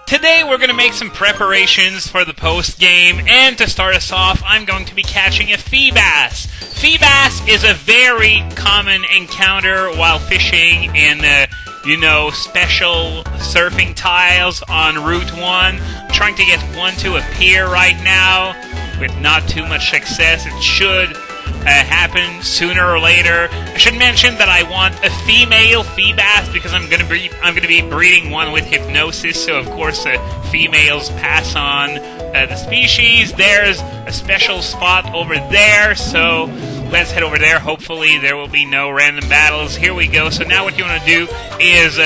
today we're going to make some preparations for the post-game, and to start us off, I'm going to be catching a Feebas. Feebas is a very common encounter while fishing in, special surfing tiles on Route 1. I'm trying to get one to appear right now, with not too much success. It should happen sooner or later. I should mention that I want a female Feebas because I'm gonna be breeding one with hypnosis. So of course, females pass on the species. There's a special spot over there, so let's head over there. Hopefully there will be no random battles. Here we go. So now what you want to do is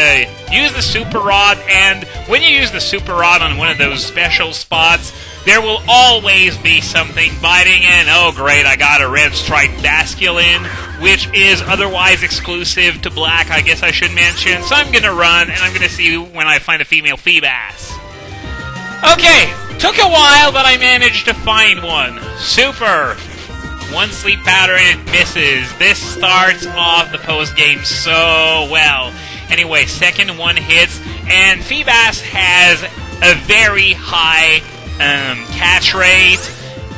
use the super rod, and when you use the super rod on one of those special spots, there will always be something biting in. Oh great, I got a red striped basculin, which is otherwise exclusive to black, I guess I should mention. So I'm gonna run, and I'm gonna see when I find a female Feebas. Okay, took a while, but I managed to find one. Super! One sleep powder and it misses. This starts off the post-game so well. Anyway, second one hits, and Feebas has a very high catch rate,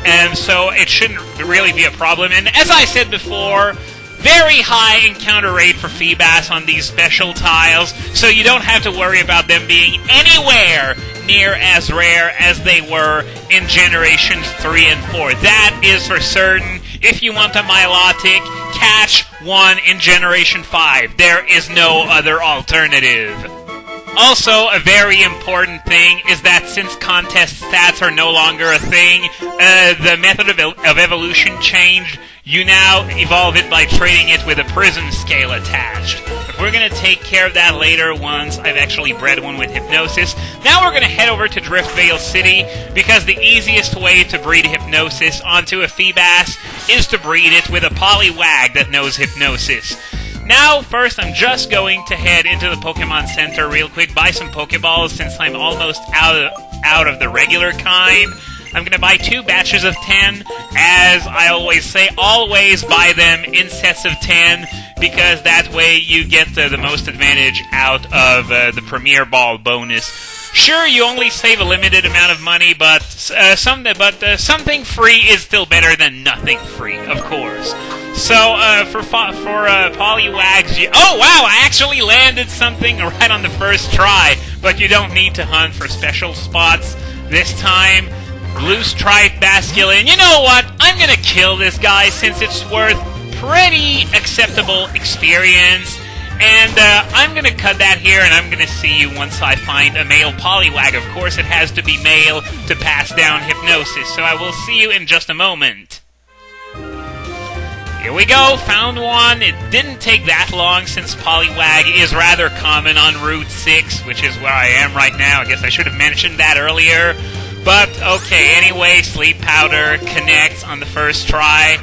and so it shouldn't really be a problem. And as I said before, very high encounter rate for Feebas on these special tiles, so you don't have to worry about them being anywhere near as rare as they were in Generations 3 and 4. That is for certain. If you want a Milotic, catch one in Generation 5. There is no other alternative. Also, a very important thing is that since contest stats are no longer a thing, the method of evolution changed. You now evolve it by trading it with a Prism Scale attached. But we're going to take care of that later once I've actually bred one with Hypnosis. Now we're going to head over to Driftvale City, because the easiest way to breed Hypnosis onto a Feebas is to breed it with a Poliwag that knows Hypnosis. Now, first, I'm just going to head into the Pokemon Center real quick, buy some Pokeballs since I'm almost out of the regular kind. I'm going to buy 2 batches of 10. As I always say, always buy them in sets of 10, because that way you get the most advantage out of the Premier Ball bonus. Sure, you only save a limited amount of money, but something free is still better than nothing free, of course. So, for Poliwags, oh wow, I actually landed something right on the first try, but you don't need to hunt for special spots this time. Blue Striped Basculin, you know what, I'm gonna kill this guy since it's worth pretty acceptable experience. And I'm going to cut that here, and I'm going to see you once I find a male Poliwag. Of course, it has to be male to pass down Hypnosis, so I will see you in just a moment. Here we go, found one. It didn't take that long since Poliwag is rather common on Route 6, which is where I am right now. I guess I should have mentioned that earlier. But, okay, anyway, Sleep Powder connects on the first try.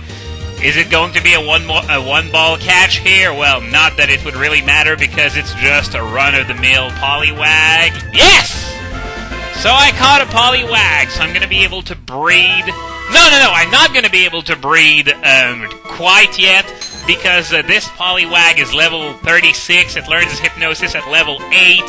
Is it going to be a one-ball catch here? Well, not that it would really matter because it's just a run-of-the-mill Poliwag. Yes! So I caught a Poliwag, so I'm going to be able to breed... No, I'm not going to be able to breed quite yet, because this Poliwag is level 36. It learns Hypnosis at level 8,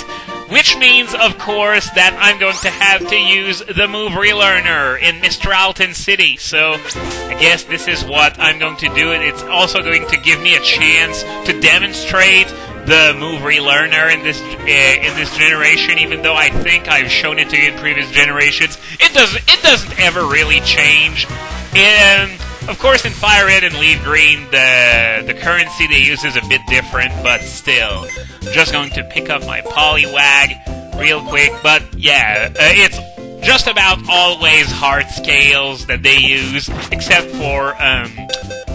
which means, of course, that I'm going to have to use the move relearner in Mr. Alton City. So I guess this is what I'm going to do, and it's also going to give me a chance to demonstrate the move relearner in this generation. Even though I think I've shown it to you in previous generations, it doesn't ever really change. Of course, in Fire Red and Leaf Green, the currency they use is a bit different, but still. I'm just going to pick up my Poliwag real quick, but yeah, it's just about always hard scales that they use, except for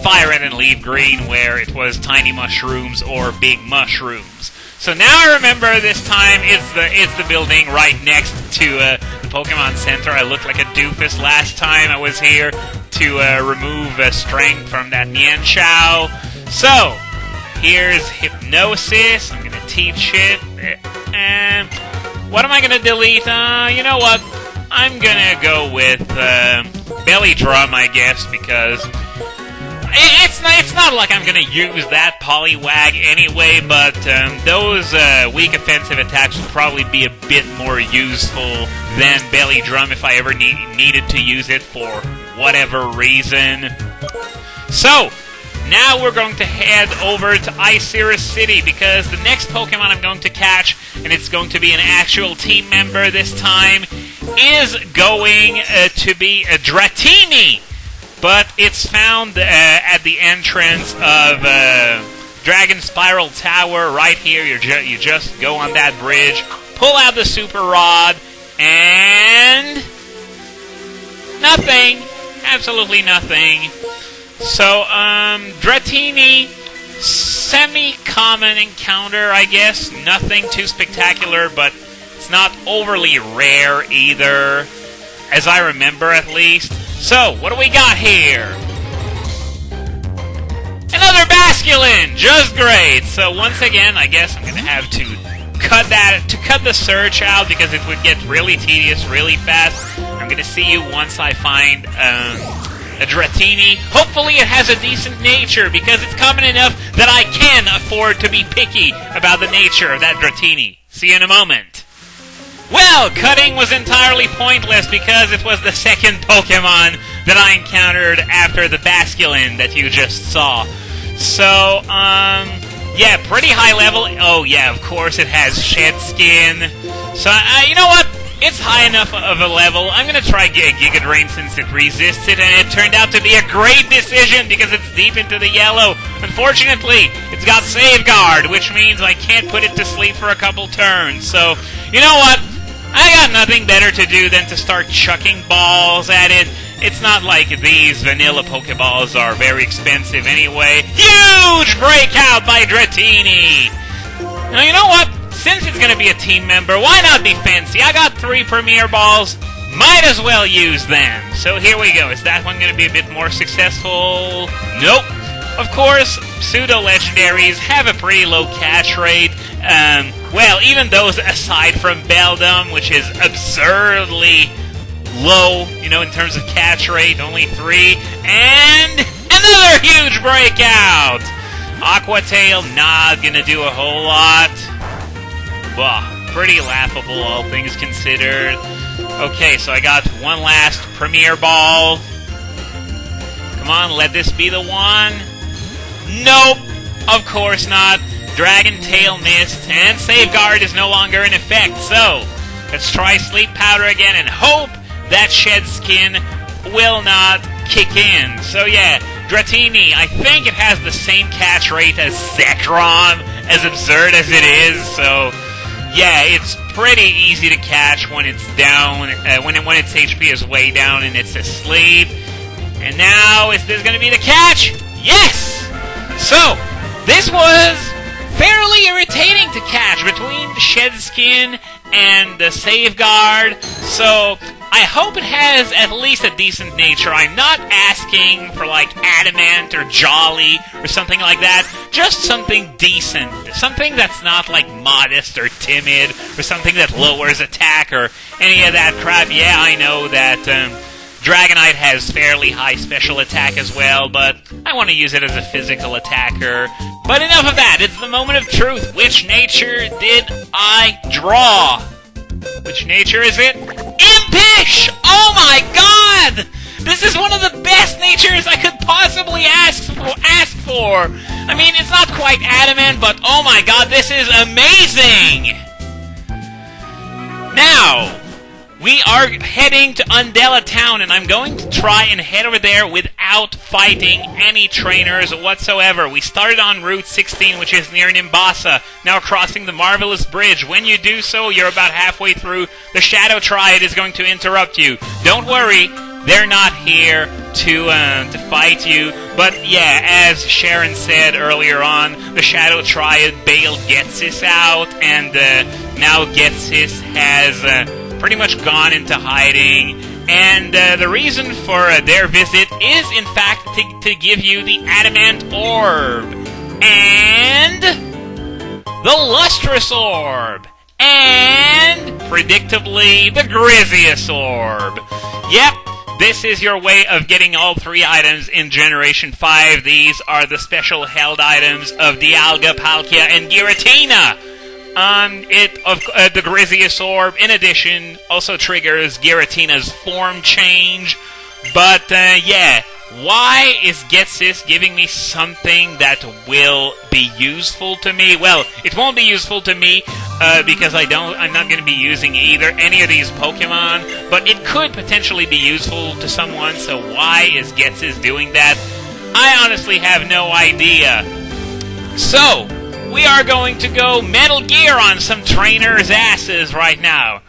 Fire Red and Leaf Green, where it was tiny mushrooms or big mushrooms. So now I remember this time it's the building right next to the Pokemon Center. I looked like a doofus last time I was here to remove strength from that Nianchao. So, here's Hypnosis. I'm going to teach it. And what am I going to delete? You know what? I'm going to go with Belly Drum, I guess, because It's not like I'm gonna use that Poliwag anyway, but those weak offensive attacks would probably be a bit more useful than Belly Drum if I ever needed to use it for whatever reason. So, now we're going to head over to Icirus City because the next Pokemon I'm going to catch, and it's going to be an actual team member this time, is going to be a Dratini. But it's found at the entrance of Dragon Spiral Tower right here. You just go on that bridge, pull out the Super Rod, and nothing. Absolutely nothing. So, Dratini, semi-common encounter, I guess. Nothing too spectacular, but it's not overly rare either, as I remember at least. So, what do we got here? Another Basculin! Just great! So, once again, I guess I'm gonna have to cut the search out because it would get really tedious really fast. I'm gonna see you once I find a Dratini. Hopefully it has a decent nature because it's common enough that I can afford to be picky about the nature of that Dratini. See you in a moment. Well, cutting was entirely pointless because it was the second Pokemon that I encountered after the Basculin that you just saw. So, yeah, pretty high level. Oh, yeah, of course it has Shed Skin. So, you know what? It's high enough of a level. I'm gonna try Giga Drain since it resisted, and it turned out to be a great decision because it's deep into the yellow. Unfortunately, it's got Safeguard, which means I can't put it to sleep for a couple turns. So, you know what? I got nothing better to do than to start chucking balls at it. It's not like these vanilla Pokeballs are very expensive anyway. Huge breakout by Dratini! Now, you know what? Since it's going to be a team member, why not be fancy? I got 3 Premier Balls. Might as well use them. So here we go. Is that one going to be a bit more successful? Nope. Of course, pseudo-legendaries have a pretty low catch rate. Well, even those aside from Beldum, which is absurdly low, you know, in terms of catch rate, only 3. And another huge breakout! Aqua Tail, not gonna do a whole lot. Bah, pretty laughable, all things considered. Okay, so I got one last Premier Ball. Come on, let this be the one. Nope, of course not. Dragon Tail missed, and Safeguard is no longer in effect. So, let's try Sleep Powder again and hope that Shed Skin will not kick in. So yeah, Dratini, I think it has the same catch rate as Zekrom, as absurd as it is. So yeah, it's pretty easy to catch when it's down, when its HP is way down and it's asleep. And now, is this going to be the catch? Yes! So, this was fairly irritating to catch between Shed Skin and the Safeguard. So, I hope it has at least a decent nature. I'm not asking for, like, Adamant or Jolly or something like that. Just something decent. Something that's not, like, modest or timid or something that lowers attack or any of that crap. Yeah, I know that Dragonite has fairly high special attack as well, but I want to use it as a physical attacker. But enough of that. It's the moment of truth. Which nature did I draw? Which nature is it? Impish! Oh my god! This is one of the best natures I could possibly ask for. I mean, it's not quite adamant, but oh my god, this is amazing! Now, we are heading to Undella Town, and I'm going to try and head over there without fighting any trainers whatsoever. We started on Route 16, which is near Nimbasa, now crossing the Marvelous Bridge. When you do so, you're about halfway through. The Shadow Triad is going to interrupt you. Don't worry, they're not here to fight you. But yeah, as Sharon said earlier on, the Shadow Triad bailed Getsis out, and now Getsis has pretty much gone into hiding, and the reason for their visit is, in fact, to give you the Adamant Orb, and the Lustrous Orb, and, predictably, the Griseous Orb. Yep, This is your way of getting all 3 items in Generation 5. These are the special held items of Dialga, Palkia, and Giratina. The Grizzlius Orb, in addition, also triggers Giratina's form change. But, yeah, why is Getsis giving me something that will be useful to me? Well, it won't be useful to me, because I'm not going to be using any of these Pokemon, but it could potentially be useful to someone, so why is Getsis doing that? I honestly have no idea. So, we are going to go Metal Gear on some trainers' asses right now.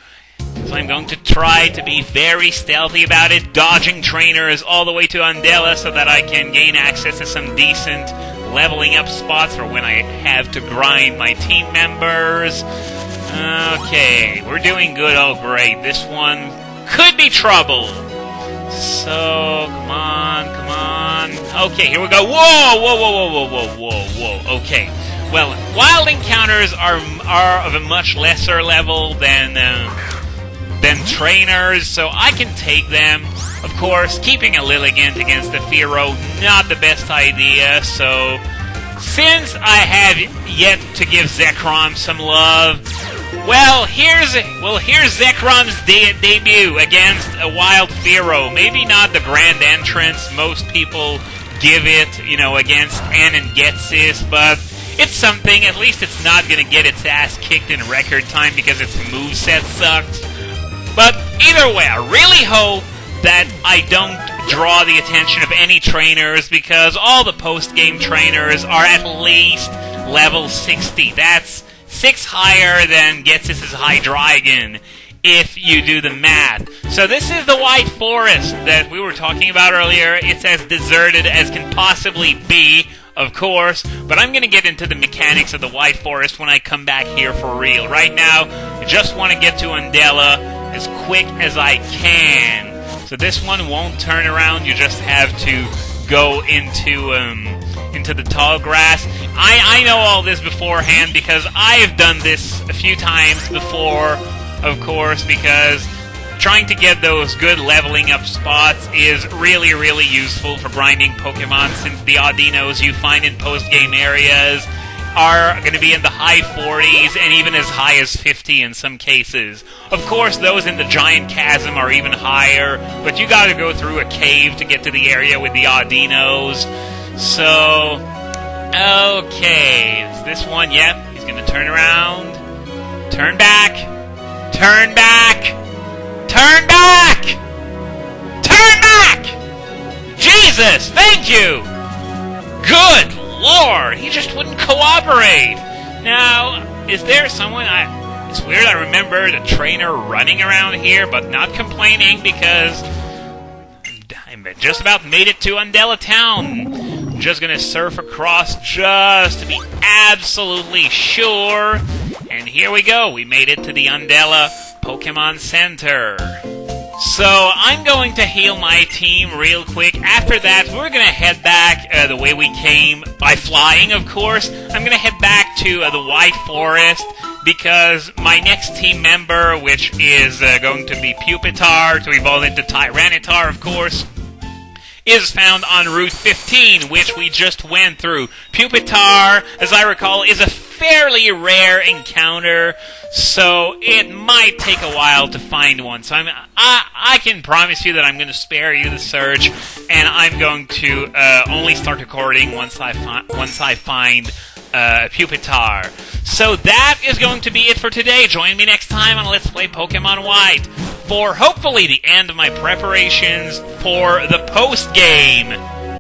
So I'm going to try to be very stealthy about it, dodging trainers all the way to Undella so that I can gain access to some decent leveling up spots for when I have to grind my team members. Okay, we're doing good. Oh, great. This one could be trouble. So, come on. Okay, here we go. Whoa. Okay. Well, wild encounters are of a much lesser level than trainers, so I can take them. Of course, keeping a Lilligant against the Fearow, not the best idea, so since I have yet to give Zekrom some love, here's Zekrom's debut against a wild Fearow. Maybe not the grand entrance most people give it, against Ann and Getsis, but it's something. At least it's not going to get its ass kicked in record time because its moveset sucks. But either way, I really hope that I don't draw the attention of any trainers, because all the post-game trainers are at least level 60. That's 6 higher than Getsis' Hydreigon, if you do the math. So this is the White Forest that we were talking about earlier. It's as deserted as can possibly be, of course, but I'm going to get into the mechanics of the White Forest when I come back here for real. Right now, I just want to get to Undella as quick as I can. So this one won't turn around, you just have to go into the tall grass. I know all this beforehand because I've done this a few times before, of course, because trying to get those good leveling up spots is really, really useful for grinding Pokemon, since the Audinos you find in post-game areas are going to be in the high 40s and even as high as 50 in some cases. Of course, those in the Giant Chasm are even higher, but you gotta go through a cave to get to the area with the Audinos. So, okay, it's this one. Yep, he's gonna turn around. Turn back! Turn back! Turn back! Turn back! Jesus, thank you! Good Lord, he just wouldn't cooperate. Now, is there someone it's weird, I remember the trainer running around here, but not complaining because I just about made it to Undella Town. I'm just gonna surf across just to be absolutely sure. And here we go, we made it to the Undella Pokemon Center. So, I'm going to heal my team real quick. After that, we're going to head back the way we came, by flying, of course. I'm going to head back to the White Forest, because my next team member, which is going to be Pupitar, to evolve into Tyranitar, of course, is found on Route 15, which we just went through. Pupitar, as I recall, is a fairly rare encounter, so it might take a while to find one. So I can promise you that I'm going to spare you the search, and I'm going to only start recording once I find Pupitar. So that is going to be it for today. Join me next time on Let's Play Pokemon White for hopefully the end of my preparations for the post-game.